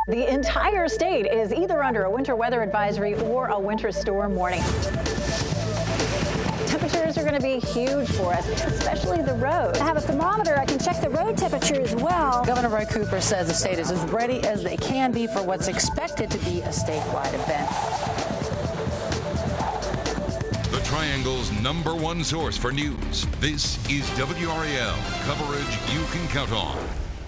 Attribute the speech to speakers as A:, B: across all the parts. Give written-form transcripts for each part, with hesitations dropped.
A: The entire state is either under a winter weather advisory or a winter storm warning. Temperatures are going to be huge for us, especially the roads.
B: I have a thermometer. I can check the road temperature as well.
C: Governor Roy Cooper says the state is as ready as they can be for what's expected to be a statewide event.
D: The Triangle's #1 source for news. This is WRAL, coverage you can count on.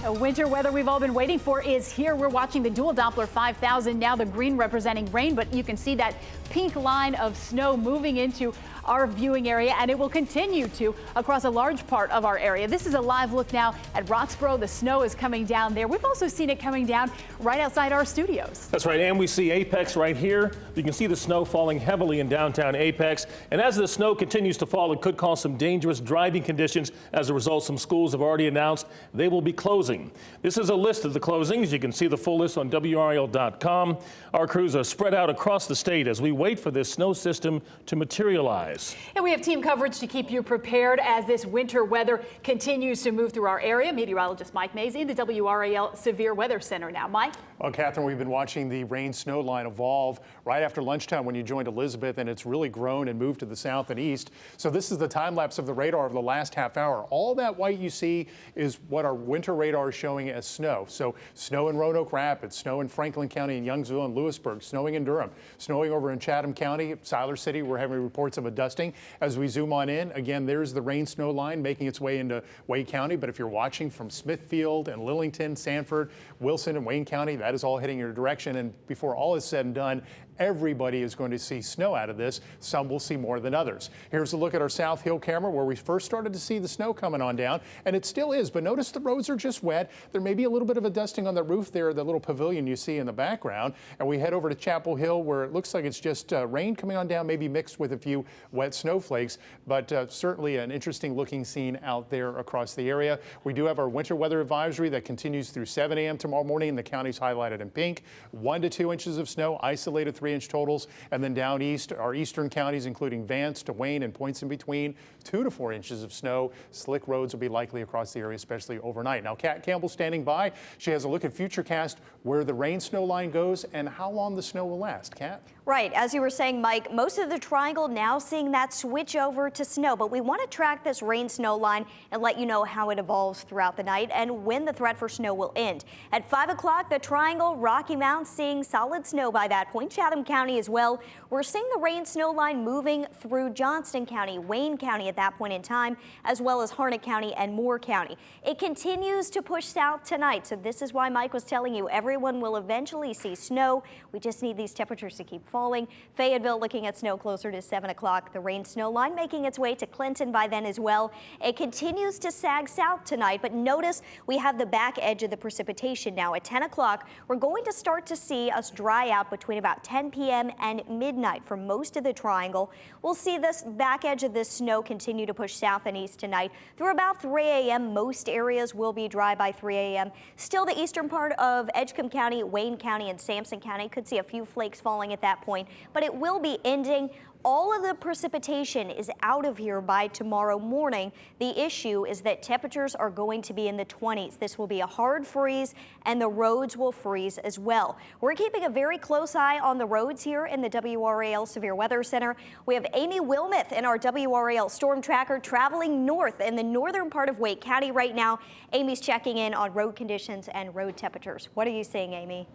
E: The winter weather we've all been waiting for is here. We're watching the dual Doppler 5000, now the green representing rain, but you can see that pink line of snow moving into our viewing area, and it will continue to across a large part of our area. This is a live look now at Roxborough. The snow is coming down there. We've also seen it coming down right outside our studios.
F: That's right, and we see Apex right here. You can see the snow falling heavily in downtown Apex, and as the snow continues to fall, it could cause some dangerous driving conditions. As a result, some schools have already announced they will be closing. This is a list of the closings. You can see the full list on WRAL.com. Our crews are spread out across the state as we wait for this snow system to materialize.
E: And we have team coverage to keep you prepared as this winter weather continues to move through our area. Meteorologist Mike Mays in the WRAL Severe Weather Center now. Mike?
G: Well, Catherine, we've been watching the rain-snow line evolve right after lunchtime when you joined Elizabeth, and it's really grown and moved to the south and east. So this is the time lapse of the radar of the last half hour. All that white you see is what our winter radar is showing as snow. So snow in Roanoke Rapids, snow in Franklin County and Youngsville and Lewisburg, snowing in Durham, snowing over in Chatham County, Siler City. We're having reports of a dusting. As we zoom on in, again, there's the rain-snow line making its way into Wake County. But if you're watching from Smithfield and Lillington, Sanford, Wilson, and Wayne County, that is all heading your direction. And before all is said and done, everybody is going to see snow out of this. Some will see more than others. Here's a look at our South Hill camera where we first started to see the snow coming on down, and it still is, but notice the roads are just wet. There may be a little bit of a dusting on the roof there, the little pavilion you see in the background, and we head over to Chapel Hill where it looks like it's just rain coming on down, maybe mixed with a few wet snowflakes, but certainly an interesting looking scene out there across the area. We do have our winter weather advisory that continues through 7 a.m. tomorrow morning, and the county's highlighted in pink. 1 to 2 inches of snow, isolated 3-inch totals, and then down east, our eastern counties, including Vance to Wayne and points in between, 2 to 4 inches of snow. Slick roads will be likely across the area, especially overnight. Now, Kat Campbell standing by. She has a look at Futurecast, where the rain-snow line goes and how long the snow will last. Kat?
H: Right. As you were saying, Mike, most of the triangle now seeing that switch over to snow, but we want to track this rain-snow line and let you know how it evolves throughout the night and when the threat for snow will end. At 5 o'clock, the triangle, Rocky Mount seeing solid snow by that point. Chatham County as well. We're seeing the rain-snow line moving through Johnston County, Wayne County at that point in time, as well as Harnett County and Moore County. It continues to push south tonight, so this is why Mike was telling you everyone will eventually see snow. We just need these temperatures to keep falling. Fayetteville looking at snow closer to 7 o'clock. The rain-snow line making its way to Clinton by then as well. It continues to sag south tonight, but notice we have the back edge of the precipitation now. At 10 o'clock, we're going to start to see us dry out between about 10 p.m. and midnight for most of the triangle. We'll see this back edge of this snow continue to push south and east tonight. Through about 3 a.m., most areas will be dry by 3 a.m. Still, the eastern part of Edgecombe County, Wayne County, and Sampson County could see a few flakes falling at that point, but it will be ending. All of the precipitation is out of here by tomorrow morning. The issue is that temperatures are going to be in the 20s. This will be a hard freeze, and the roads will freeze as well. We're keeping a very close eye on the roads here in the WRAL Severe Weather Center. We have Amy Wilmoth in our WRAL Storm Tracker traveling north in the northern part of Wake County right now. Amy's checking in on road conditions and road temperatures. What are you seeing, Amy?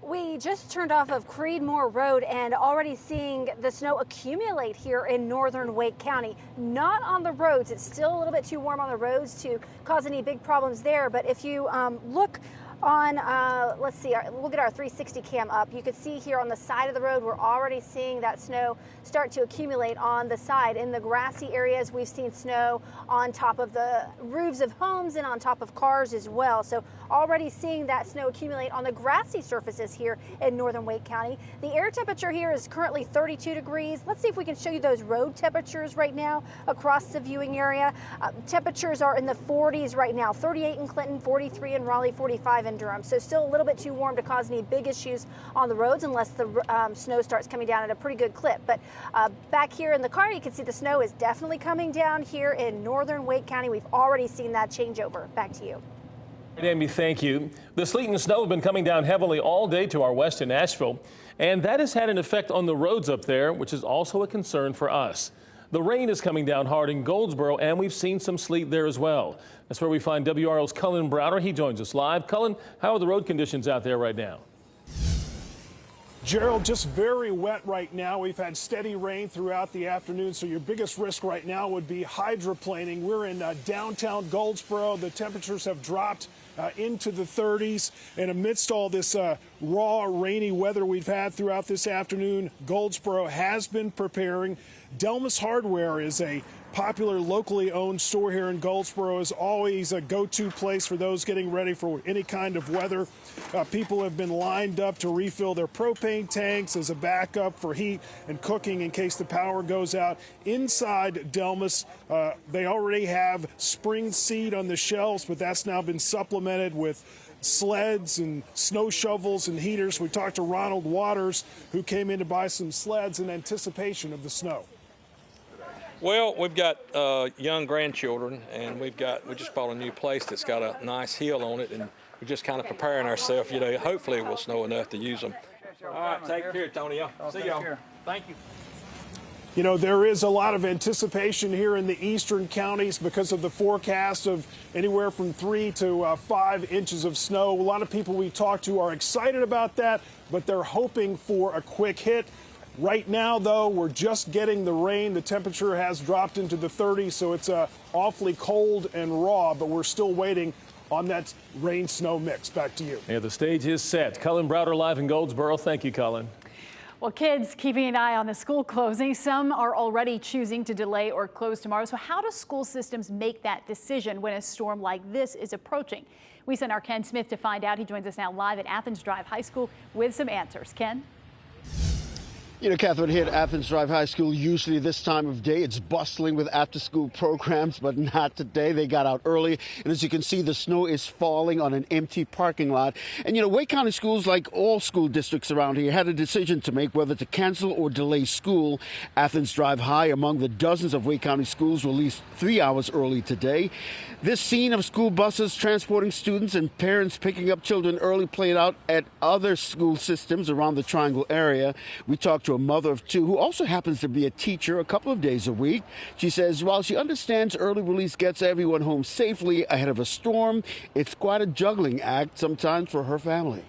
B: We just turned off of Creedmoor Road and already seeing the snow accumulate here in northern Wake County. Not on the roads. It's still a little bit too warm on the roads to cause any big problems there. But if you look on, let's see, we'll get our 360 cam up. You can see here on the side of the road, we're already seeing that snow start to accumulate on the side. In the grassy areas, we've seen snow on top of the roofs of homes and on top of cars as well. So already seeing that snow accumulate on the grassy surfaces here in northern Wake County. The air temperature here is currently 32 degrees. Let's see if we can show you those road temperatures right now across the viewing area. Temperatures are in the 40s right now, 38 in Clinton, 43 in Raleigh, 45 in Durham. So still a little bit too warm to cause any big issues on the roads unless the snow starts coming down at a pretty good clip. But back here in the car, you can see the snow is definitely coming down here in northern Wake County. We've already seen that changeover. Back to you.
F: Amy, thank you. The sleet and snow have been coming down heavily all day to our west in Asheville, and that has had an effect on the roads up there, which is also a concern for us. The rain is coming down hard in Goldsboro, and we've seen some sleet there as well. That's where we find WRAL's Cullen Browder. He joins us live. Cullen, how are the road conditions out there right now?
I: Gerald, just very wet right now. We've had steady rain throughout the afternoon, so your biggest risk right now would be hydroplaning. We're in downtown Goldsboro. The temperatures have dropped into the 30s, and amidst all this raw, rainy weather we've had throughout this afternoon, Goldsboro has been preparing. Delmas Hardware is a popular locally owned store here in Goldsboro, is always a go-to place for those getting ready for any kind of weather. People have been lined up to refill their propane tanks as a backup for heat and cooking in case the power goes out. Inside Delmas, they already have spring seed on the shelves, but that's now been supplemented with sleds and snow shovels and heaters. We talked to Ronald Waters, who came in to buy some sleds in anticipation of the snow.
J: Well, we've got young grandchildren, and we just bought a new place that's got a nice hill on it, and we're just kind of preparing ourselves. You know, hopefully it will snow enough to use them. All right, take care, Tony. See y'all. Thank you.
I: You know, there is a lot of anticipation here in the eastern counties because of the forecast of anywhere from 3 to 5 inches of snow. A lot of people we talk to are excited about that, but they're hoping for a quick hit. Right now, though, we're just getting the rain. The temperature has dropped into the 30s, so it's awfully cold and raw, but we're still waiting on that rain-snow mix. Back to you.
F: Yeah, the stage is set. Cullen Browder live in Goldsboro. Thank you, Cullen.
E: Well, kids keeping an eye on the school closing. Some are already choosing to delay or close tomorrow. So how do school systems make that decision when a storm like this is approaching? We sent our Ken Smith to find out. He joins us now live at Athens Drive High School with some answers. Ken?
K: You know, Catherine, here at Athens Drive High School, usually this time of day, it's bustling with after-school programs, but not today. They got out early, and as you can see, the snow is falling on an empty parking lot. And, you know, Wake County schools, like all school districts around here, had a decision to make whether to cancel or delay school. Athens Drive High, among the dozens of Wake County schools, released 3 hours early today. This scene of school buses transporting students and parents picking up children early played out at other school systems around the Triangle area. We talked to a mother of two who also happens to be a teacher a couple of days a week. She says while she understands early release gets everyone home safely ahead of a storm, it's quite a juggling act sometimes for her family.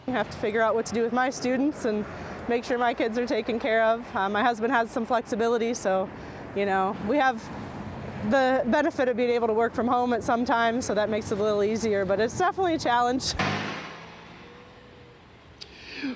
L: I have to figure out what to do with my students and make sure my kids are taken care of. My husband has some flexibility, so, you know, we have the benefit of being able to work from home at some times, so that makes it a little easier, but it's definitely a challenge.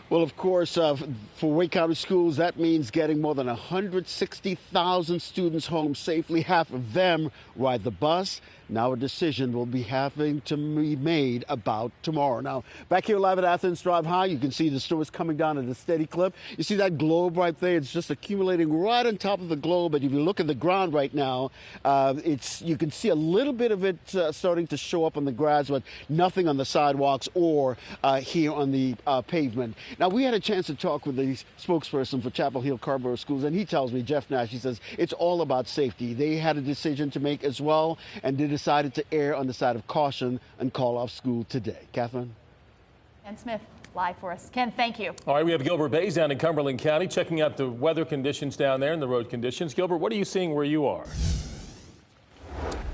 K: Well, of course, for Wake County schools, that means getting more than 160,000 students home safely. Half of them ride the bus. Now a decision will be having to be made about tomorrow. Now, back here live at Athens Drive High, you can see the snow is coming down at a steady clip. You see that globe right there? It's just accumulating right on top of the globe. But if you look at the ground right now, you can see a little bit of it starting to show up on the grass, but nothing on the sidewalks or here on the pavement. Now, we had a chance to talk with the spokesperson for Chapel Hill Carrboro Schools, and he tells me, Jeff Nash, he says, it's all about safety. They had a decision to make as well, and they decided to err on the side of caution and call off school today. Catherine?
E: Ken Smith, live for us. Ken, thank you.
F: All right, we have Gilbert Bays down in Cumberland County checking out the weather conditions down there and the road conditions. Gilbert, what are you seeing where you are?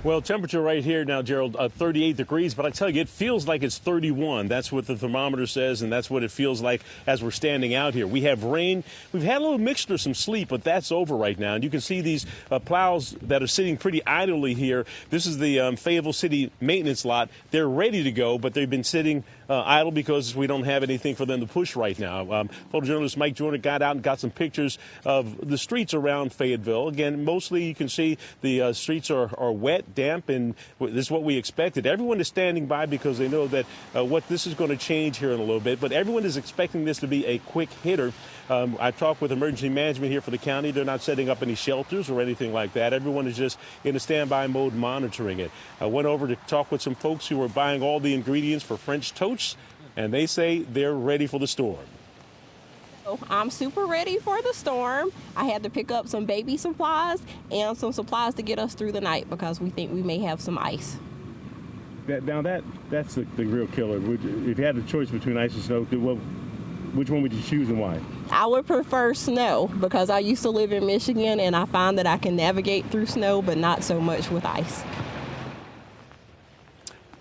M: Well, temperature right here now, Gerald, 38 degrees, but I tell you, it feels like it's 31. That's what the thermometer says, and that's what it feels like as we're standing out here. We have rain. We've had a little mixture of some sleet, but that's over right now. And you can see these plows that are sitting pretty idly here. This is the Fayetteville City maintenance lot. They're ready to go, but they've been sitting idle because we don't have anything for them to push right now. Photojournalist Mike Jordan got out and got some pictures of the streets around Fayetteville. Again, mostly you can see the streets are wet, damp, and this is what we expected. Everyone is standing by because they know that what this is going to change here in a little bit, but everyone is expecting this to be a quick hitter. I talked with emergency management here for the county. They're not setting up any shelters or anything like that. Everyone is just in a standby mode monitoring it. I went over to talk with some folks who are buying all the ingredients for French toasts, and they say they're ready for the storm.
N: I'm super ready for the storm. I had to pick up some baby supplies and some supplies to get us through the night because we think we may have some ice.
M: That's the real killer. If you had a choice between ice and snow, which one would you choose and why?
N: I would prefer snow because I used to live in Michigan and I find that I can navigate through snow, but not so much with ice.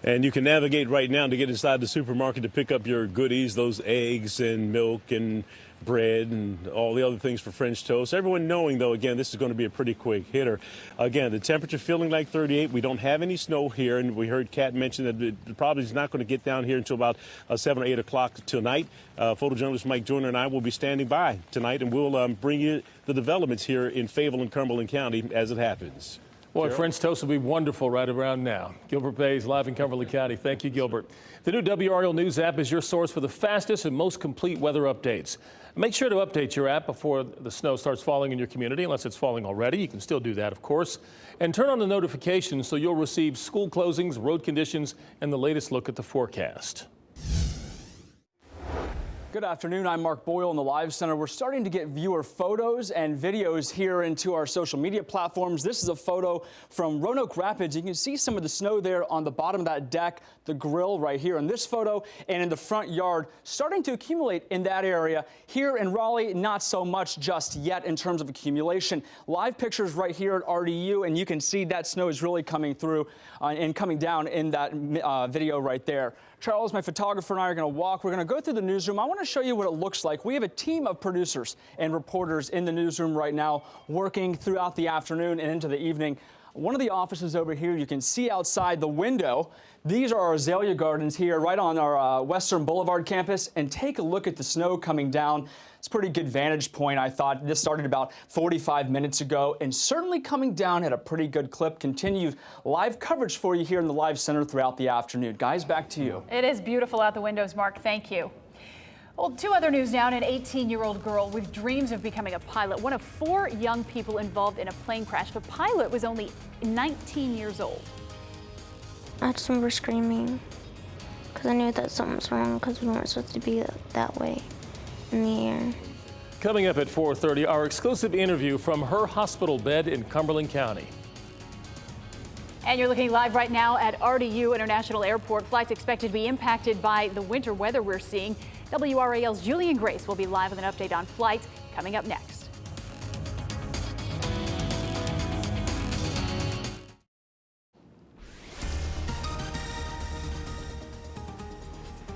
M: And you can navigate right now to get inside the supermarket to pick up your goodies, those eggs and milk and bread and all the other things for French toast. Everyone knowing, though, again, this is going to be a pretty quick hitter. Again, the temperature feeling like 38. We don't have any snow here, and we heard Kat mention that it probably is not going to get down here until about 7 or 8 o'clock tonight. Photojournalist Mike Joyner and I will be standing by tonight, and we'll bring you the developments here in Fayetteville and Cumberland County as it happens.
F: Boy, French toast will be wonderful right around now. Gilbert Bays, live in Cumberland County. Thank you, Gilbert. The new WRAL News app is your source for the fastest and most complete weather updates. Make sure to update your app before the snow starts falling in your community, unless it's falling already. You can still do that, of course. And turn on the notifications so you'll receive school closings, road conditions, and the latest look at the forecast.
O: Good afternoon. I'm Mark Boyle in the Live Center. We're starting to get viewer photos and videos here into our social media platforms. This is a photo from Roanoke Rapids. You can see some of the snow there on the bottom of that deck, the grill right here in this photo, and in the front yard starting to accumulate in that area. Here in Raleigh, not so much just yet in terms of accumulation. Live pictures right here at RDU, and you can see that snow is really coming through and coming down in that video right there. Charles, my photographer, and I are going to walk. We're going to go through the newsroom. I want to show you what it looks like. We have a team of producers and reporters in the newsroom right now working throughout the afternoon and into the evening. One of the offices over here, you can see outside the window. These are our azalea gardens here right on our Western Boulevard campus. And take a look at the snow coming down. It's a pretty good vantage point, I thought. This started about 45 minutes ago and certainly coming down at a pretty good clip. Continued live coverage for you here in the Live Center throughout the afternoon. Guys, back to you.
E: It is beautiful out the windows, Mark. Thank you. Well, two other news now. An 18-year-old girl with dreams of becoming a pilot. One of 4 young people involved in a plane crash. The pilot was only 19 years old.
P: I just remember screaming because I knew that something was wrong because we weren't supposed to be that way in the air.
F: Coming up at 4:30, our exclusive interview from her hospital bed in Cumberland County.
E: And you're looking live right now at RDU International Airport. Flights expected to be impacted by the winter weather we're seeing. WRAL's Julian Grace will be live with an update on flights coming up next.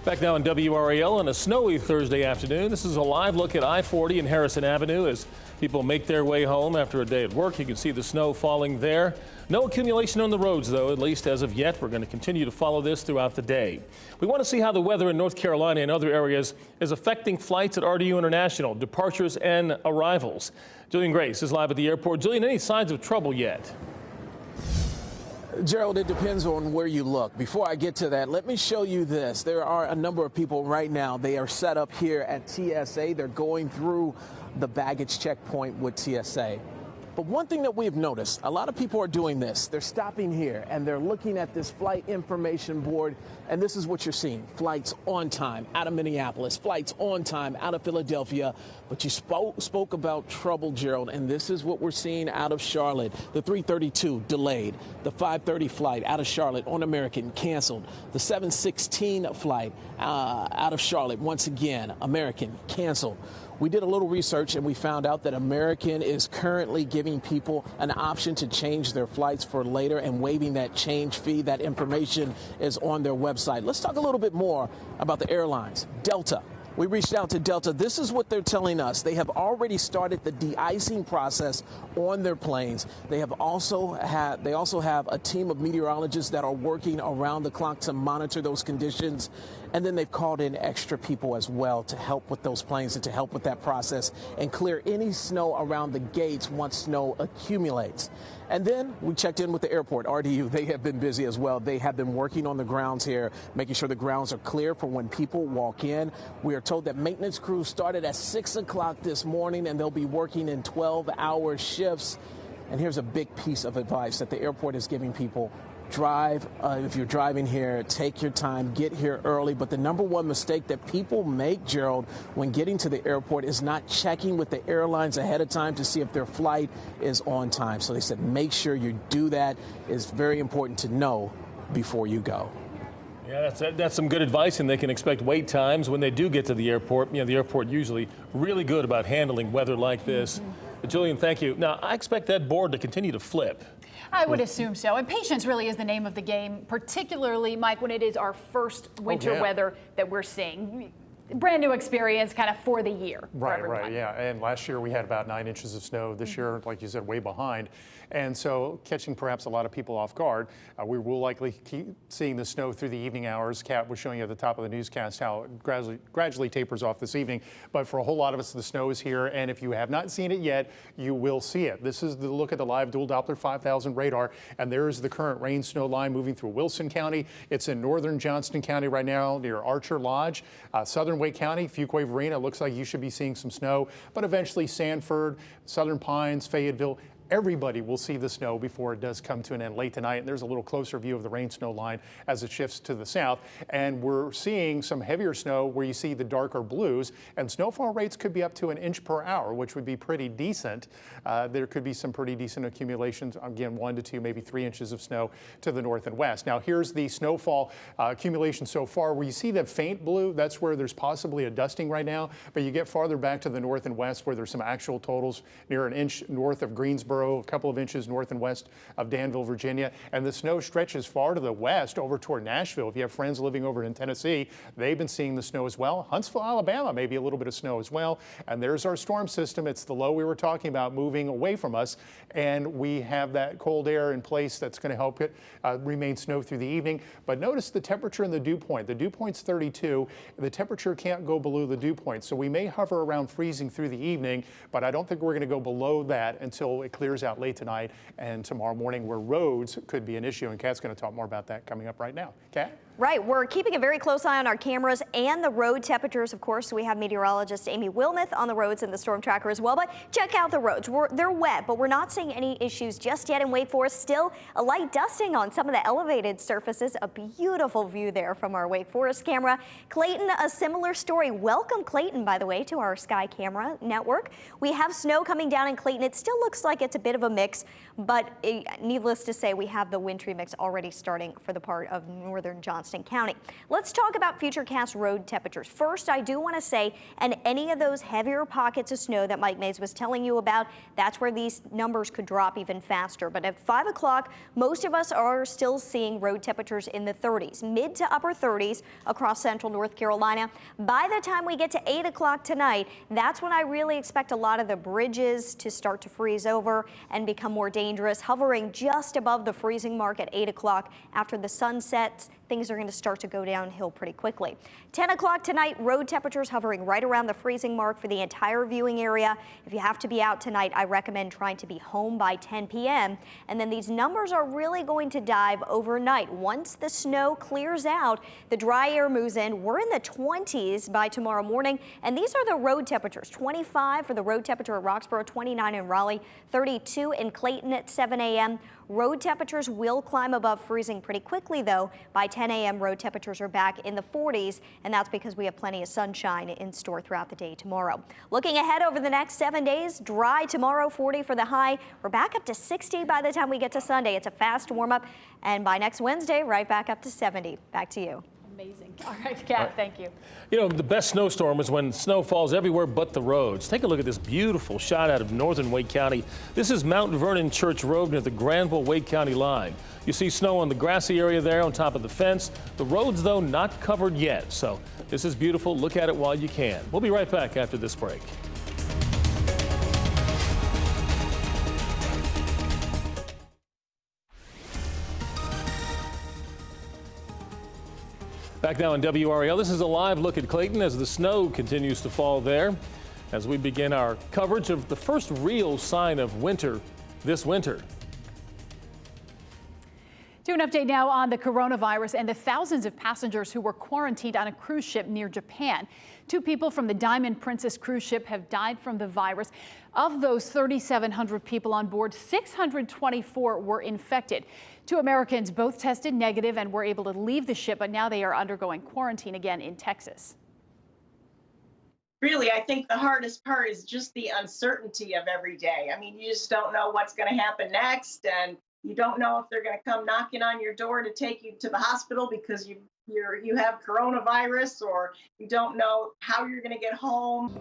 F: Back now on WRAL on a snowy Thursday afternoon. This is a live look at I-40 and Harrison Avenue as people make their way home after a day at work. You can see the snow falling there. No accumulation on the roads, though, at least as of yet. We're going to continue to follow this throughout the day. We want to see how the weather in North Carolina and other areas is affecting flights at RDU International, departures and arrivals. Julian Grace is live at the airport. Julian, any signs of trouble yet?
Q: Gerald, it depends on where you look. Before I get to that, let me show you this. There are a number of people right now. They are set up here at TSA. They're going through the baggage checkpoint with TSA. But one thing that we've noticed, a lot of people are doing this. They're stopping here and they're looking at this flight information board. And this is what you're seeing. Flights on time out of Minneapolis, flights on time out of Philadelphia. But you spoke about trouble, Gerald, and this is what we're seeing out of Charlotte. The 332 delayed. The 5:30 flight out of Charlotte on American canceled. The 7:16 flight out of Charlotte, once again, American canceled. We did a little research and we found out that American is currently giving people an option to change their flights for later and waiving that change fee. That information is on their website. Let's talk a little bit more about the airlines. Delta. We reached out to Delta. This is what they're telling us. They have already started the de-icing process on their planes. They also have a team of meteorologists that are working around the clock to monitor those conditions. And then they've called in extra people as well to help with those planes and to help with that process and clear any snow around the gates once snow accumulates. And then we checked in with the airport, RDU. They have been busy as well. They have been working on the grounds here, making sure the grounds are clear for when people walk in. We are told that maintenance crews started at 6 o'clock this morning and they'll be working in 12-hour shifts. And here's a big piece of advice that the airport is giving people. Drive, if you're driving here, take your time, get here early. But the number one mistake that people make, Gerald, when getting to the airport is not checking with the airlines ahead of time to see if their flight is on time. So they said make sure you do that. It's very important to know before you go.
F: Yeah, that's some good advice, and they can expect wait times when they do get to the airport. You know, the airport usually really good about handling weather like this. Julian, thank you. Now, I expect that board to continue to flip.
E: I would assume so. And patience really is the name of the game, particularly, Mike, when it is our first winter weather that we're seeing. Brand new experience kind of for the year.
G: Right, yeah. And last year we had about 9 inches of snow. This year, like you said, way behind. And so catching perhaps a lot of people off guard. We will likely keep seeing the snow through the evening hours. Kat was showing you at the top of the newscast how it gradually tapers off this evening. But for a whole lot of us, the snow is here. And if you have not seen it yet, you will see it. This is the look at the live dual Doppler 5000 radar. And there is the current rain snow line moving through Wilson County. It's in northern Johnston County right now near Archer Lodge. Southern Wake County, Fuquay Varina, looks like you should be seeing some snow. But eventually Sanford, Southern Pines, Fayetteville, everybody will see the snow before it does come to an end late tonight. And there's a little closer view of the rain snow line as it shifts to the south. And we're seeing some heavier snow where you see the darker blues, and snowfall rates could be up to 1 inch per hour, which would be pretty decent. There could be some pretty decent accumulations, again, 1 to 2, maybe 3 inches of snow to the north and west. Now here's the snowfall accumulation so far, where you see that faint blue. That's where there's possibly a dusting right now, but you get farther back to the north and west where there's some actual totals near 1 inch north of Greensboro, a couple of inches north and west of Danville, Virginia. And the snow stretches far to the west over toward Nashville. If you have friends living over in Tennessee, they've been seeing the snow as well. Huntsville, Alabama, maybe a little bit of snow as well. And there's our storm system. It's the low we were talking about moving away from us. And we have that cold air in place that's going to help it remain snow through the evening. But notice the temperature in the dew point. The dew point's 32. The temperature can't go below the dew point. So we may hover around freezing through the evening, but I don't think we're going to go below that until it clears out late tonight and tomorrow morning, where roads could be an issue. And Kat's going to talk more about that coming up right now. Kat?
H: Right, we're keeping a very close eye on our cameras and the road temperatures, of course. So we have meteorologist Amy Wilmoth on the roads and the storm tracker as well. But check out the roads. They're wet, but we're not seeing any issues just yet in Wake Forest. Still a light dusting on some of the elevated surfaces. A beautiful view there from our Wake Forest camera. Clayton, a similar story. Welcome, Clayton, by the way, to our Sky Camera network. We have snow coming down in Clayton. It still looks like it's a bit of a mix, but needless to say, we have the wintry mix already starting for the part of northern Johnston County. Let's talk about futurecast road temperatures. First, I do want to say, and any of those heavier pockets of snow that Mike Mays was telling you about, that's where these numbers could drop even faster. But at 5 o'clock, most of us are still seeing road temperatures in the 30s, mid to upper 30s across central North Carolina. By the time we get to 8 o'clock tonight, that's when I really expect a lot of the bridges to start to freeze over and become more dangerous, hovering just above the freezing mark at 8 o'clock. After the sun sets, things are going to start to go downhill pretty quickly. 10 o'clock tonight, road temperatures hovering right around the freezing mark for the entire viewing area. If you have to be out tonight, I recommend trying to be home by 10 p.m. And then these numbers are really going to dive overnight. Once the snow clears out, the dry air moves in. We're in the 20s by tomorrow morning. And these are the road temperatures. 25 for the road temperature at Roxborough, 29 in Raleigh, 32 in Clayton at 7 a.m. Road temperatures will climb above freezing pretty quickly, though. By 10 a.m., road temperatures are back in the 40s, and that's because we have plenty of sunshine in store throughout the day tomorrow. Looking ahead over the next 7 days, dry tomorrow, 40 for the high. We're back up to 60 by the time we get to Sunday. It's a fast warm-up, and by next Wednesday, right back up to 70. Back to you.
E: Amazing. All right, Kat, thank you.
F: You know, the best snowstorm is when snow falls everywhere but the roads. Take a look at this beautiful shot out of northern Wake County. This is Mount Vernon Church Road near the Granville-Wake County line. You see snow on the grassy area there on top of the fence. The roads, though, not covered yet. So this is beautiful. Look at it while you can. We'll be right back after this break. Back now on WRAL, this is a live look at Clayton as the snow continues to fall there as we begin our coverage of the first real sign of winter this winter.
E: Do an update now on the coronavirus and the thousands of passengers who were quarantined on a cruise ship near Japan. 2 people from the Diamond Princess cruise ship have died from the virus. Of those 3,700 people on board, 624 were infected. 2 Americans both tested negative and were able to leave the ship, but now they are undergoing quarantine again in Texas.
R: Really, I think the hardest part is just the uncertainty of every day. I mean, you just don't know what's going to happen next. And You don't know if they're going to come knocking on your door to take you to the hospital because you have coronavirus, or you don't know how you're going to get home.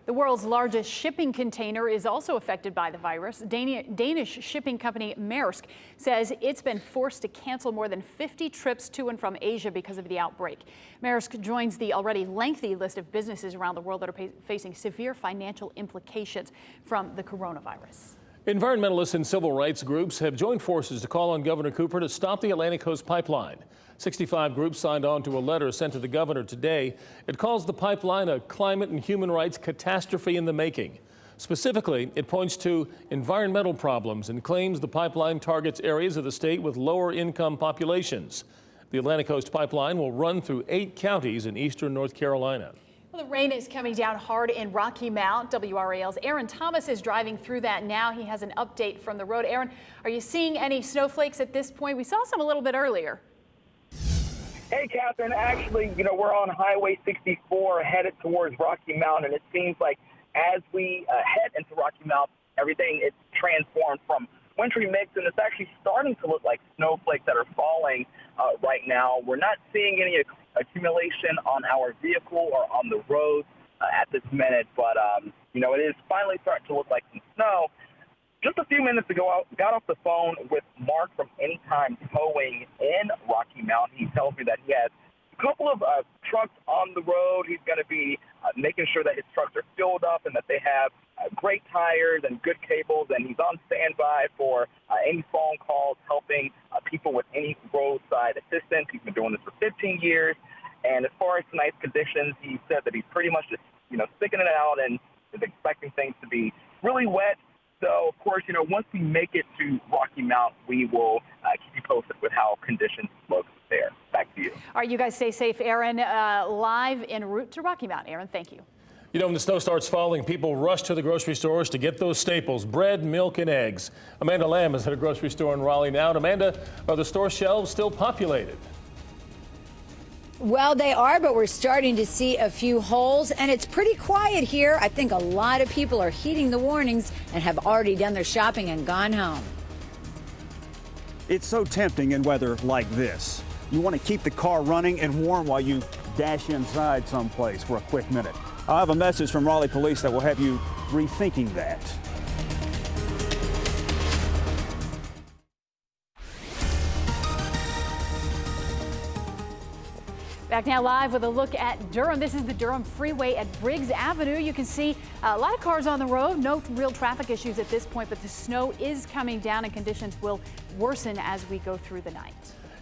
E: The world's largest shipping container is also affected by the virus. Danish shipping company Maersk says it's been forced to cancel more than 50 trips to and from Asia because of the outbreak. Maersk joins the already lengthy list of businesses around the world that are facing severe financial implications from the coronavirus.
F: Environmentalists and civil rights groups have joined forces to call on Governor Cooper to stop the Atlantic Coast Pipeline. 65 groups signed on to a letter sent to the governor today. It calls the pipeline a climate and human rights catastrophe in the making. Specifically, it points to environmental problems and claims the pipeline targets areas of the state with lower income populations. The Atlantic Coast Pipeline will run through 8 counties in eastern North Carolina.
E: Well, the rain is coming down hard in Rocky Mount. WRAL's Aaron Thomas is driving through that now. He has an update from the road. Aaron, are you seeing any snowflakes at this point? We saw some a little bit earlier.
S: Hey, Catherine. Actually, we're on Highway 64 headed towards Rocky Mount, and it seems like as we head into Rocky Mount, everything is transformed from wintry mix, and it's actually starting to look like snowflakes that are falling right now. We're not seeing any accumulation on our vehicle or on the road at this minute, but, it is finally starting to look like some snow. Just a few minutes ago, I got off the phone with Mark from Anytime Towing in Rocky Mount. He tells me that he has a couple of trucks on the road. He's going to be making sure that his trucks are filled up and that they have great tires and good cables, and he's on standby for any phone calls, helping people with any roadside assistance. He's been doing this for 15 years, and as far as tonight's conditions, he said that he's pretty much just, sticking it out and is expecting things to be really wet. So, of course, once we make it to Rocky Mount, we will keep you posted with how conditions look there. Back to you.
E: All right, you guys stay safe. Aaron, live en route to Rocky Mount. Aaron, thank you.
F: When the snow starts falling, people rush to the grocery stores to get those staples, bread, milk, and eggs. Amanda Lamb is at a grocery store in Raleigh now. And Amanda, are the store shelves still populated?
T: Well, they are, but we're starting to see a few holes, and it's pretty quiet here. I think a lot of people are heeding the warnings and have already done their shopping and gone home.
U: It's so tempting in weather like this. You want to keep the car running and warm while you dash inside someplace for a quick minute. I have a message from Raleigh Police that will have you rethinking that.
E: Back now live with a look at Durham. This is the Durham Freeway at Briggs Avenue. You can see a lot of cars on the road. No real traffic issues at this point, but the snow is coming down and conditions will worsen as we go through the night.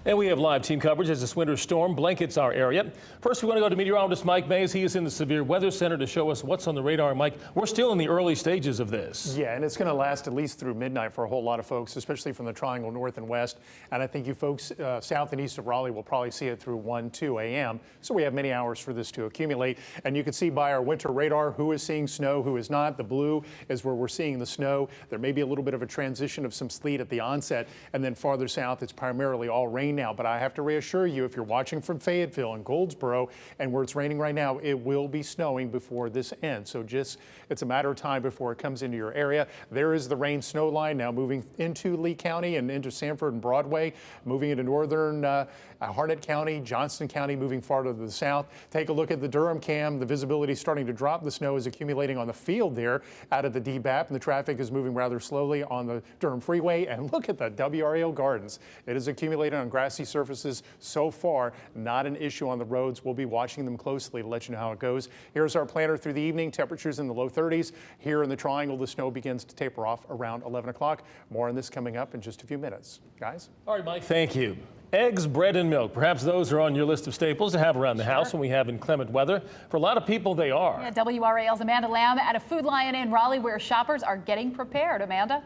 F: And we have live team coverage as this winter storm blankets our area. First, we want to go to meteorologist Mike Mays. He is in the Severe Weather Center to show us what's on the radar. Mike, we're still in the early stages of this.
G: Yeah, and it's going to last at least through midnight for a whole lot of folks, especially from the Triangle North and West. And I think you folks south and east of Raleigh will probably see it through 1, 2 a.m. So we have many hours for this to accumulate. And you can see by our winter radar who is seeing snow, who is not. The blue is where we're seeing the snow. There may be a little bit of a transition of some sleet at the onset. And then farther south, it's primarily all rain now. But I have to reassure you, if you're watching from Fayetteville and Goldsboro and where it's raining right now, it will be snowing before this ends. So it's a matter of time before it comes into your area. There is the rain snow line now moving into Lee County and into Sanford and Broadway, moving into northern Harnett County, Johnston County, moving farther to the south. Take a look at the Durham cam. The visibility is starting to drop. The snow is accumulating on the field there out of the DBAP, and the traffic is moving rather slowly on the Durham Freeway. And look at the WRAL Gardens. It is accumulating on grassy surfaces so far. Not an issue on the roads. We'll be watching them closely to let you know how it goes. Here's our planner through the evening. Temperatures in the low 30s. Here in the Triangle, the snow begins to taper off around 11 o'clock. More on this coming up in just a few minutes. Guys?
F: All right, Mike, thank you. Eggs, bread, and milk. Perhaps those are on your list of staples to have around the house when we have inclement weather. For a lot of people, they are.
E: Yeah, WRAL's Amanda Lamb at a Food Lion in Raleigh where shoppers are getting prepared. Amanda?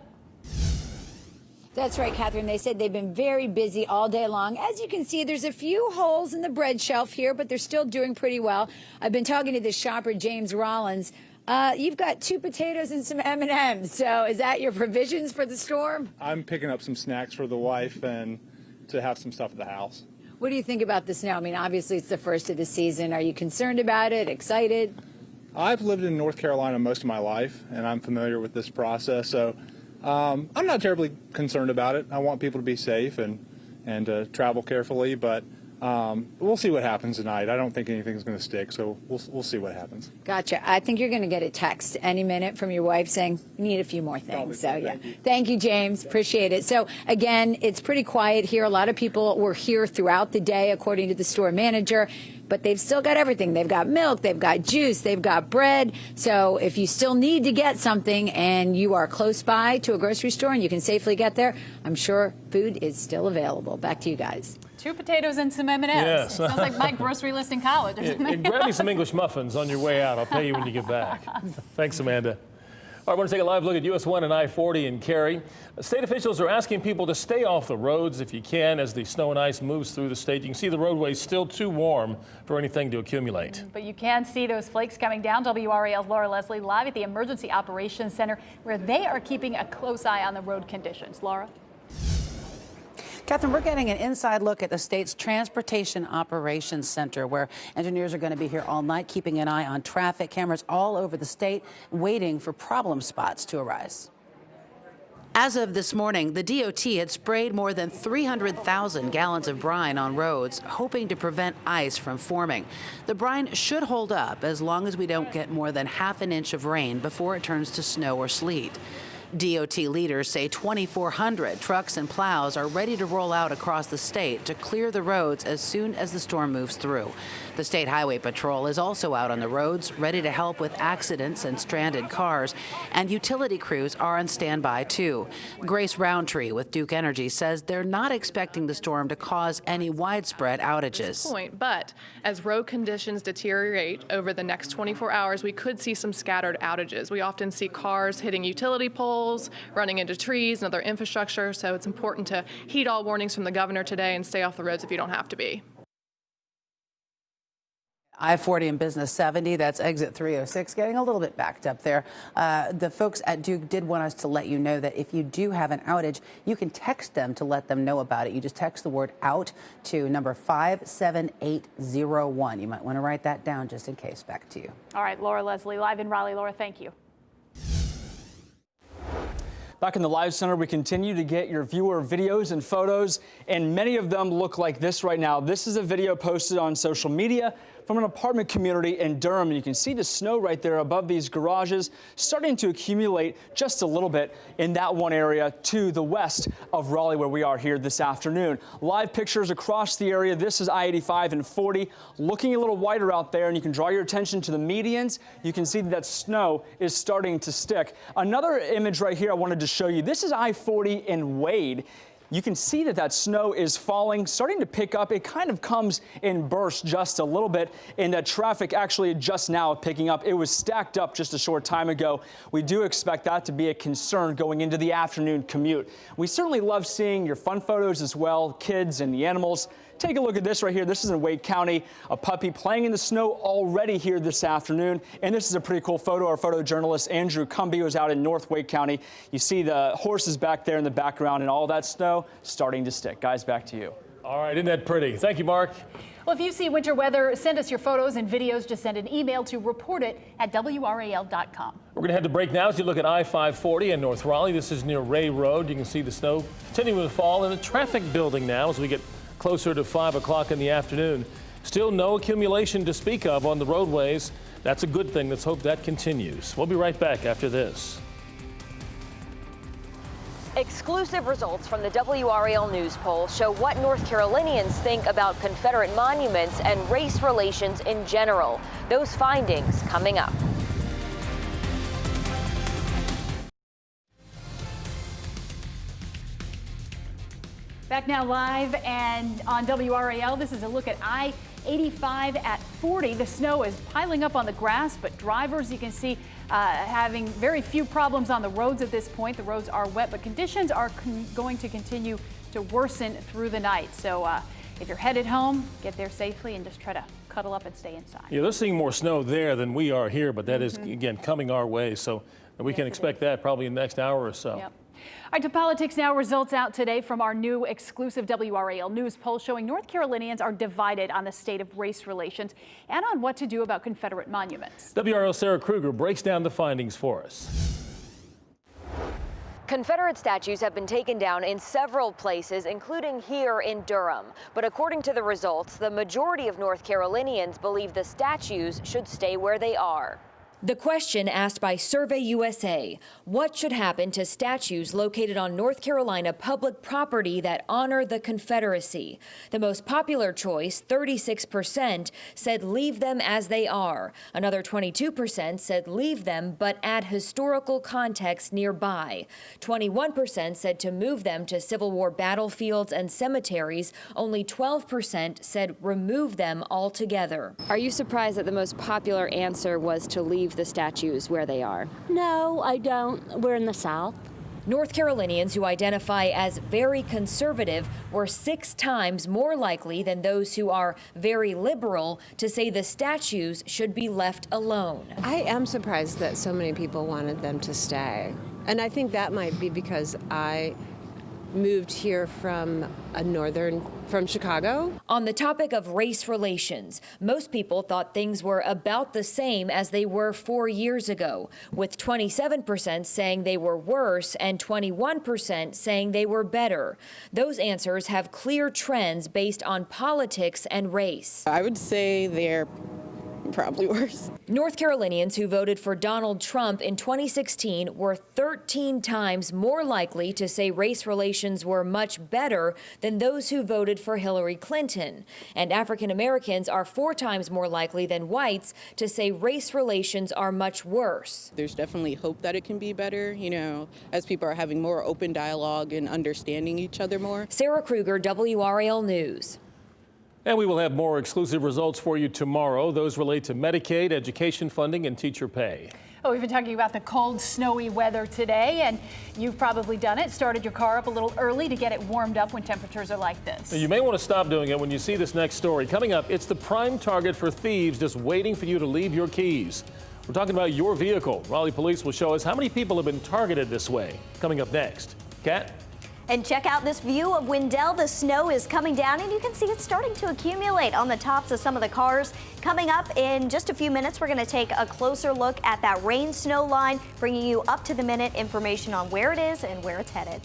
T: That's right, Catherine. They said they've been very busy all day long. As you can see, there's a few holes in the bread shelf here, but they're still doing pretty well. I've been talking to this shopper, James Rollins. You've got 2 potatoes and some M&Ms. So is that your provisions for the storm?
V: I'm picking up some snacks for the wife and to have some stuff at the house.
T: What do you think about the snow? I mean, obviously it's the first of the season. Are you concerned about it? Excited?
V: I've lived in North Carolina most of my life, and I'm familiar with this process, so I'm not terribly concerned about it. I want people to be safe and travel carefully, but we'll see what happens tonight. I don't think anything's going to stick, so we'll see what happens.
T: Gotcha. I think you're going to get a text any minute from your wife saying, we need a few more things. So, yeah. Thank you, James. Appreciate it. So, again, it's pretty quiet here. A lot of people were here throughout the day, according to the store manager. But they've still got everything. They've got milk, they've got juice, they've got bread. So if you still need to get something and you are close by to a grocery store and you can safely get there, I'm sure food is still available. Back to you guys.
E: 2 potatoes and some M&Ms.
F: Yes.
E: Sounds like my grocery list in college.
F: And grab me some English muffins on your way out. I'll pay you when you get back. Thanks, Amanda. All right, I want to take a live look at US 1 and I-40 in Cary. State officials are asking people to stay off the roads if you can as the snow and ice moves through the state. You can see the roadways still too warm for anything to accumulate.
E: But you can see those flakes coming down. WRAL's Laura Leslie live at the Emergency Operations Center where they are keeping a close eye on the road conditions. Laura?
A: Catherine, we're getting an inside look at the state's Transportation Operations Center, where engineers are going to be here all night, keeping an eye on traffic cameras all over the state, waiting for problem spots to arise. As of this morning, the DOT had sprayed more than 300,000 gallons of brine on roads, hoping to prevent ice from forming. The brine should hold up as long as we don't get more than half an inch of rain before it turns to snow or sleet. DOT leaders say 2,400 trucks and plows are ready to roll out across the state to clear the roads as soon as the storm moves through. The State Highway Patrol is also out on the roads, ready to help with accidents and stranded cars, and utility crews are on standby too. Grace Roundtree with Duke Energy says they're not expecting the storm to cause any widespread outages.
C: But as road conditions deteriorate over the next 24 hours, we could see some scattered outages. We often see cars hitting utility poles, running into trees and other infrastructure, so it's important to heed all warnings from the governor today and stay off the roads if you don't have to be.
A: I-40 and Business 70, that's exit 306, getting a little bit backed up there. The folks at Duke did want us to let you know that if you do have an outage, you can text them to let them know about it. You just text the word out to number 57801. You might want to write that down just in case. Back to you.
E: All right, Laura Leslie, live in Raleigh. Laura, thank you.
O: Back in the Live Center, we continue to get your viewer videos and photos, and many of them look like this right now. This is a video posted on social media from an apartment community in Durham. And you can see the snow right there above these garages starting to accumulate just a little bit in that one area to the west of Raleigh where we are here this afternoon. Live pictures across the area. This is I-85 and 40, looking a little whiter out there, and you can draw your attention to the medians. You can see that snow is starting to stick. Another image right here I wanted to show you. This is I-40 in Wade. You can see that that snow is falling, starting to pick up. It kind of comes in bursts just a little bit, and that traffic actually just now picking up. It was stacked up just a short time ago. We do expect that to be a concern going into the afternoon commute. We certainly love seeing your fun photos as well, kids and the animals. Take a look at this right here. This is in Wade County, a puppy playing in the snow already here this afternoon. And this is a pretty cool photo. Our photojournalist Andrew Cumby was out in North Wade County. You see the horses back there in the background and all that snow starting to stick. Guys, back to you.
F: All right, isn't that pretty? Thank you, Mark.
E: Well, if you see winter weather, send us your photos and videos. Just send an email to reportit@WRAL.com.
F: We're going to head to break now as you look at I-540 in North Raleigh. This is near Ray Road. You can see the snow continuing to fall and the traffic building now as we get closer to 5 o'clock in the afternoon. Still no accumulation to speak of on the roadways. That's a good thing. Let's hope that continues. We'll be right back after this.
W: Exclusive results from the WRAL News poll show what North Carolinians think about Confederate monuments and race relations in general. Those findings coming up.
E: Back now live and on WRAL, this is a look at I-85 at 40. The snow is piling up on the grass, but drivers, you can see, having very few problems on the roads at this point. The roads are wet, but conditions are going to continue to worsen through the night. So if you're headed home, get there safely and just try to cuddle up and stay inside.
F: Yeah, they're seeing more snow there than we are here, but that is, again, coming our way. So we can expect that probably in the next hour or so.
E: Yep. All right, to politics now. Results out today from our new exclusive WRAL News poll showing North Carolinians are divided on the state of race relations and on what to do about Confederate monuments.
F: WRAL's Sarah Kruger breaks down the findings for us.
W: Confederate statues have been taken down in several places, including here in Durham. But according to the results, the majority of North Carolinians believe the statues should stay where they are.
B: The question asked by Survey USA, what should happen to statues located on North Carolina public property that honor the Confederacy? The most popular choice, 36%, said leave them as they are. Another 22% said leave them but add historical context nearby. 21% said to move them to Civil War battlefields and cemeteries. Only 12% said remove them altogether.
W: Are you surprised that the most popular answer was to leave the statues where they are?
D: No, I don't. We're in the South.
B: North Carolinians who identify as very conservative were 6 times more likely than those who are very liberal to say the statues should be left alone.
J: I am surprised that so many people wanted them to stay. And I think that might be because I moved here from Chicago.
B: On the topic of race relations, most people thought things were about the same as they were 4 years ago, with 27% saying they were worse and 21% saying they were better. Those answers have clear trends based on politics and race.
J: I would say they're probably worse.
B: North Carolinians who voted for Donald Trump in 2016 were 13 times more likely to say race relations were much better than those who voted for Hillary Clinton. And African Americans are 4 times more likely than whites to say race relations are much worse.
J: There's definitely hope that it can be better, as people are having more open dialogue and understanding each other more.
B: Sarah Kruger, WRAL News.
F: And we will have more exclusive results for you tomorrow. Those relate to Medicaid, education funding, and teacher pay.
E: Oh, we've been talking about the cold, snowy weather today, and you've probably done it. Started your car up a little early to get it warmed up when temperatures are like this.
F: Now, you may want to stop doing it when you see this next story. Coming up, it's the prime target for thieves just waiting for you to leave your keys. We're talking about your vehicle. Raleigh police will show us how many people have been targeted this way. Coming up next. Kat?
H: And check out this view of Wendell. The snow is coming down, and you can see it's starting to accumulate on the tops of some of the cars. Coming up in just a few minutes, we're going to take a closer look at that rain-snow line, bringing you up-to-the-minute information on where it is and where it's headed.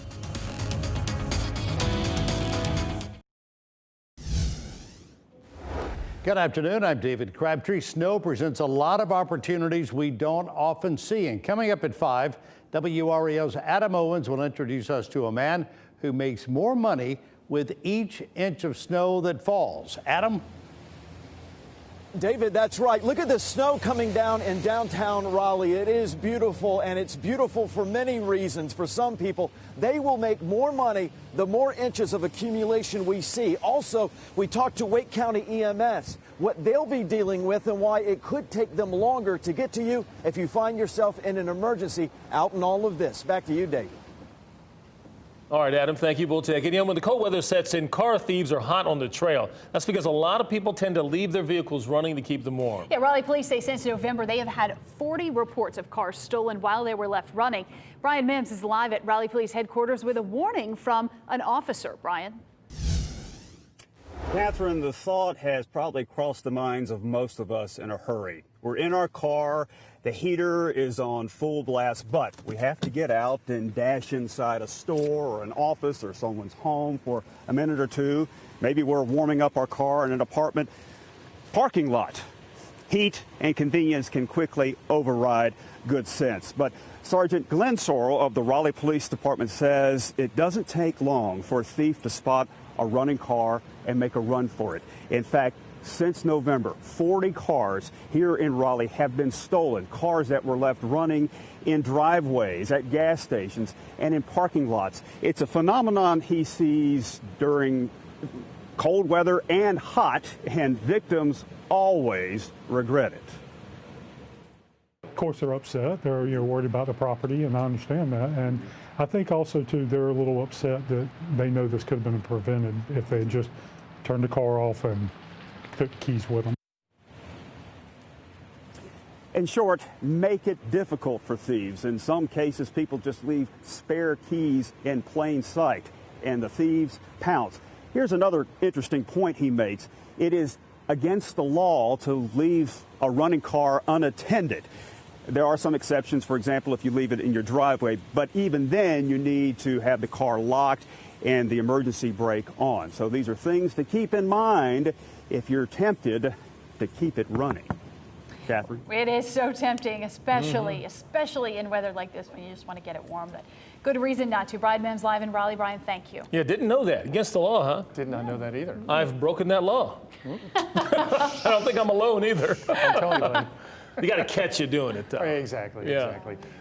X: Good afternoon. I'm David Crabtree. Snow presents a lot of opportunities we don't often see. And coming up at 5, WRAL's Adam Owens will introduce us to a man who makes more money with each inch of snow that falls. Adam?
Y: David, that's right. Look at the snow coming down in downtown Raleigh. It is beautiful, and it's beautiful for many reasons. For some people, they will make more money the more inches of accumulation we see. Also, we talked to Wake County EMS, what they'll be dealing with and why it could take them longer to get to you if you find yourself in an emergency out in all of this. Back to you, David.
F: All right, Adam, thank you. We'll take it. When the cold weather sets in, car thieves are hot on the trail. That's because a lot of people tend to leave their vehicles running to keep them warm.
E: Yeah, Raleigh police say since November, they have had 40 reports of cars stolen while they were left running. Brian Mims is live at Raleigh Police headquarters with a warning from an officer. Brian?
U: Catherine, the thought has probably crossed the minds of most of us in a hurry. We're in our car, the heater is on full blast, but we have to get out and dash inside a store or an office or someone's home for a minute or two. Maybe we're warming up our car in an apartment parking lot. Heat and convenience can quickly override good sense. But Sergeant Glenn Sorrell of the Raleigh Police Department says it doesn't take long for a thief to spot a running car and make a run for it. In fact, since November, 40 cars here in Raleigh have been stolen, cars that were left running in driveways, at gas stations, and in parking lots. It's a phenomenon he sees during cold weather and hot, and victims always regret it.
Z: Of course, they're upset. They're worried about the property, and I understand that. And I think also, too, they're a little upset that they know this could have been prevented if they had just turned the car off and took the keys with them.
U: In short, make it difficult for thieves. In some cases, people just leave spare keys in plain sight, and the thieves pounce. Here's another interesting point he makes. It is against the law to leave a running car unattended. There are some exceptions, for example, if you leave it in your driveway, but even then you need to have the car locked and the emergency brake on. So these are things to keep in mind if you're tempted to keep it running. Catherine?
E: It is so tempting, especially in weather like this when you just want to get it warm. But good reason not to. Brian Mims live in Raleigh. Brian, thank you.
F: Yeah, didn't know that. Against the law, huh?
G: Did not know that either.
F: I've broken that law. I don't think I'm alone either.
G: I'm telling you, buddy.
F: You got to catch you doing it, though.
G: Exactly.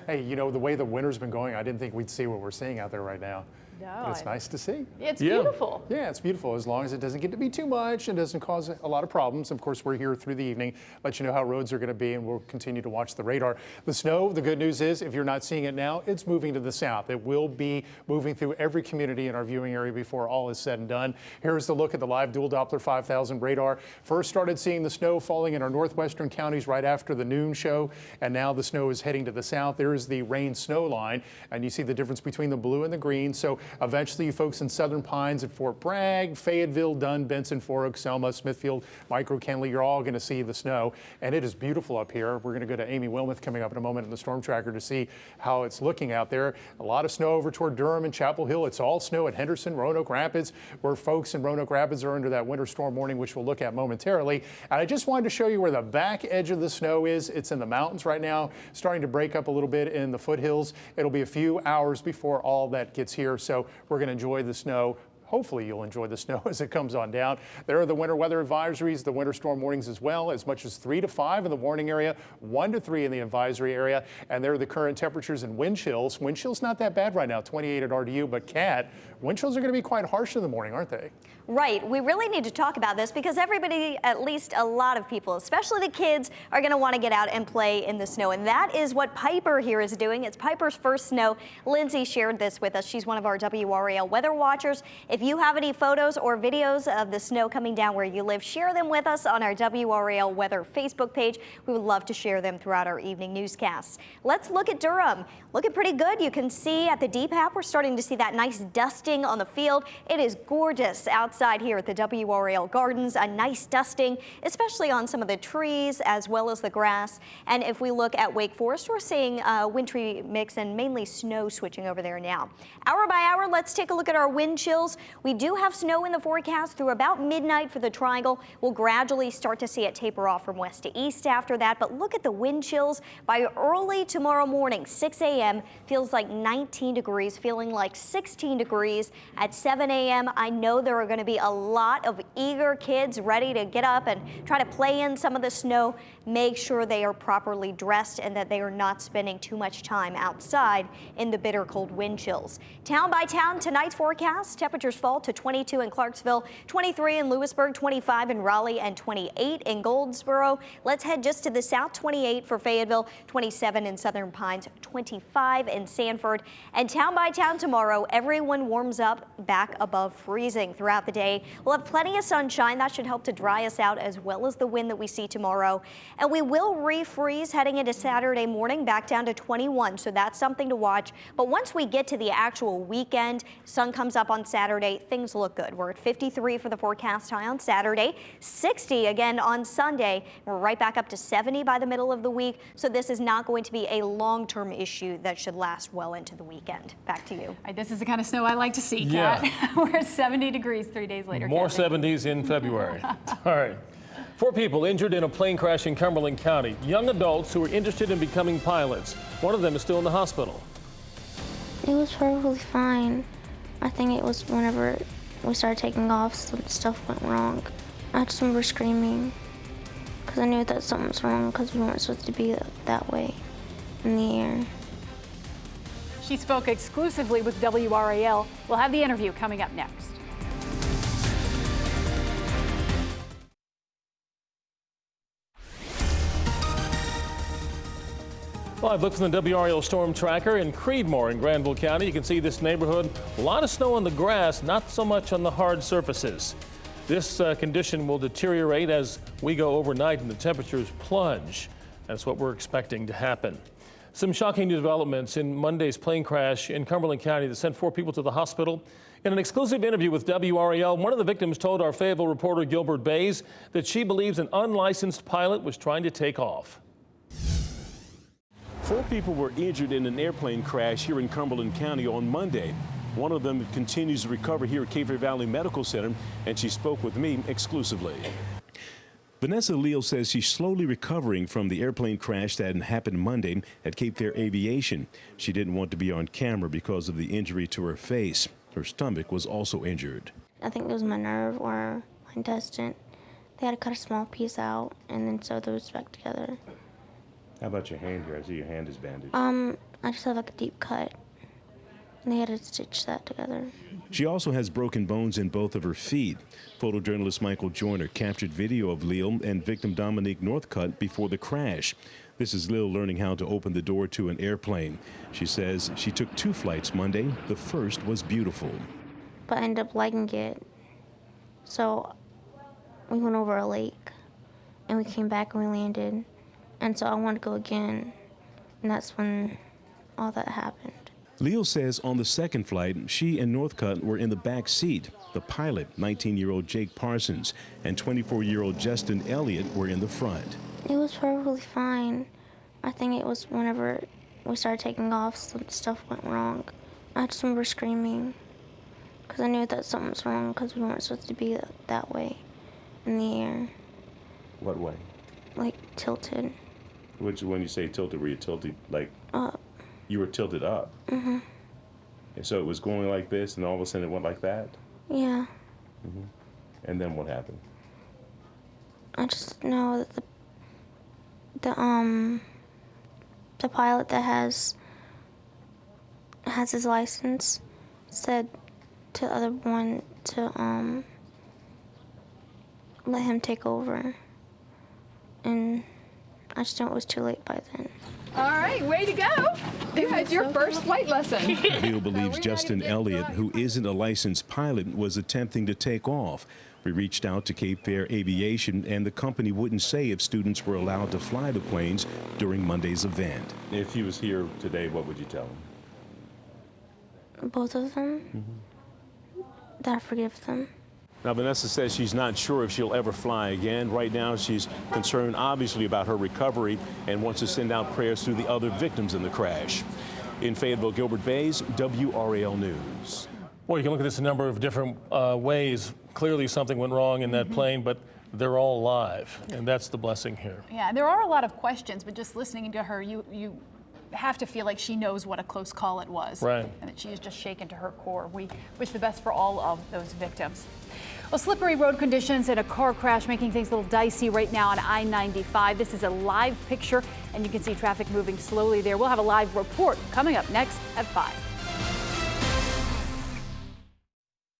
G: Hey, you know, the way the winter's been going, I didn't think we'd see what we're seeing out there right now.
E: No,
G: but it's nice to see.
E: It's beautiful.
G: Yeah, it's beautiful as long as it doesn't get to be too much and doesn't cause a lot of problems. Of course, we're here through the evening, let you know how roads are going to be, and we'll continue to watch the radar. The snow, the good news is, if you're not seeing it now, it's moving to the south. It will be moving through every community in our viewing area before all is said and done. Here's the look at the live dual Doppler 5000 radar. First started seeing the snow falling in our northwestern counties right after the noon show, and now the snow is heading to the south. There's the rain snow line, and you see the difference between the blue and the green. So eventually you folks in Southern Pines at Fort Bragg, Fayetteville, Dunn, Benson, Four Oaks, Selma, Smithfield, Micro Kenly, you're all going to see the snow, and it is beautiful up here. We're going to go to Amy Wilmoth coming up in a moment in the storm tracker to see how it's looking out there. A lot of snow over toward Durham and Chapel Hill. It's all snow at Henderson, Roanoke Rapids, where folks in Roanoke Rapids are under that winter storm warning, which we'll look at momentarily. And I just wanted to show you where the back edge of the snow is. It's in the mountains right now, starting to break up a little bit in the foothills. It'll be a few hours before all that gets here, so we're going to enjoy the snow. Hopefully you'll enjoy the snow as it comes on down. There are the winter weather advisories, the winter storm warnings as well, as much as 3 to 5 in the warning area, 1 to 3 in the advisory area. And there are the current temperatures and wind chills. Wind chills not that bad right now, 28 at RDU, but Kat, wind chills are going to be quite harsh in the morning, aren't they?
H: Right. We really need to talk about this because everybody, at least a lot of people, especially the kids, are going to want to get out and play in the snow. And that is what Piper here is doing. It's Piper's first snow. Lindsay shared this with us. She's one of our WRAL weather watchers. If you have any photos or videos of the snow coming down where you live, share them with us on our WRAL weather Facebook page. We would love to share them throughout our evening newscasts. Let's look at Durham. Looking pretty good. You can see at the DPAP, we're starting to see that nice dusting on the field. It is gorgeous outside here at the WRAL Gardens. A nice dusting, especially on some of the trees as well as the grass. And if we look at Wake Forest, we're seeing wintry mix and mainly snow switching over there now. Hour by hour, let's take a look at our wind chills. We do have snow in the forecast through about midnight for the triangle. We'll gradually start to see it taper off from west to east after that. But look at the wind chills by early tomorrow morning, 6 a.m. feels like 19 degrees, feeling like 16 degrees at 7 a.m. I know there are going to be a lot of eager kids ready to get up and try to play in some of the snow. Make sure they are properly dressed and that they are not spending too much time outside in the bitter cold wind chills. Town by town, tonight's forecast, temperatures fall to 22 in Clarksville, 23 in Lewisburg, 25 in Raleigh, and 28 in Goldsboro. Let's head just to the south, 28 for Fayetteville, 27 in Southern Pines, 25 in Sanford. And town by town tomorrow, everyone warms up back above freezing throughout the day. We'll have plenty of sunshine. That should help to dry us out, as well as the wind that we see tomorrow. And we will refreeze heading into Saturday morning, back down to 21. So that's something to watch. But once we get to the actual weekend, sun comes up on Saturday, things look good. We're at 53 for the forecast high on Saturday, 60 again on Sunday. We're right back up to 70 by the middle of the week. So this is not going to be a long-term issue that should last well into the weekend. Back to you.
E: This is the kind of snow I like to see, Kat. Yeah. We're at 70 degrees 3 days later.
F: More 70s in February. All right. 4 people injured in a plane crash in Cumberland County. Young adults who are interested in becoming pilots. One of them is still in the hospital.
I: It was perfectly fine. I think it was whenever we started taking off, some stuff went wrong. I just remember screaming because I knew that something was wrong because we weren't supposed to be that way in the air.
E: She spoke exclusively with WRAL. We'll have the interview coming up next.
F: Live look from the WRAL Storm Tracker in Creedmoor in Granville County. You can see this neighborhood, a lot of snow on the grass, not so much on the hard surfaces. This condition will deteriorate as we go overnight and the temperatures plunge. That's what we're expecting to happen. Some shocking new developments in Monday's plane crash in Cumberland County that sent 4 people to the hospital. In an exclusive interview with WRAL, one of the victims told our Fayetteville reporter Gilbert Bays that she believes an unlicensed pilot was trying to take off. 4 people were injured in an airplane crash here in Cumberland County on Monday. One of them continues to recover here at Cape Fear Valley Medical Center, and she spoke with me exclusively. Vanessa Leal says she's slowly recovering from the airplane crash that happened Monday at Cape Fear Aviation. She didn't want to be on camera because of the injury to her face. Her stomach was also injured.
I: I think it was my nerve or my intestine. They had to cut a small piece out and then sew those back together.
F: How about your hand here? I see your hand is bandaged.
I: I just have like a deep cut. And they had to stitch that together.
F: She also has broken bones in both of her feet. Photojournalist Michael Joyner captured video of Leal and victim Dominique Northcutt before the crash. This is Leal learning how to open the door to an airplane. She says she took 2 flights Monday. The first was beautiful.
I: But I ended up liking it. So we went over a lake and we came back and we landed. And so I wanted to go again. And that's when all that happened.
F: Leal says on the second flight, she and Northcutt were in the back seat. The pilot, 19-year-old Jake Parsons, and 24-year-old Justin Elliott were in the front.
I: It was perfectly fine. I think it was whenever we started taking off, some stuff went wrong. I just remember screaming because I knew that something was wrong because we weren't supposed to be that way in the air.
F: What way?
I: Like tilted.
F: Which, when you say tilted, were you tilted like?
I: Up.
F: You were tilted up.
I: Mhm.
F: And so it was going like this, and all of a sudden it went like that.
I: Yeah.
F: Mhm. And then what happened?
I: I just know that the pilot that has his license said to the other one to let him take over, and I just know it was too late by then.
K: All right, way to go. You had your first flight lesson.
F: Leal believes Justin Elliott, who isn't a licensed pilot, was attempting to take off. We reached out to Cape Fear Aviation, and the company wouldn't say if students were allowed to fly the planes during Monday's event. If he was here today, what would you tell him?
I: Both of them, that I forgive them.
F: Now, Vanessa says she's not sure if she'll ever fly again. Right now, she's concerned, obviously, about her recovery and wants to send out prayers to the other victims in the crash. In Fayetteville, Gilbert Bays, WRAL News. Well, you can look at this a number of different ways. Clearly, something went wrong in that plane, but they're all alive, and that's the blessing here.
E: Yeah, there are a lot of questions, but just listening to her, you have to feel like she knows what a close call it was.
F: Right.
E: And that she is just shaken to her core. We wish the best for all of those victims. Well, slippery road conditions and a car crash making things a little dicey right now on I-95. This is a live picture, and you can see traffic moving slowly there. We'll have a live report coming up next at 5.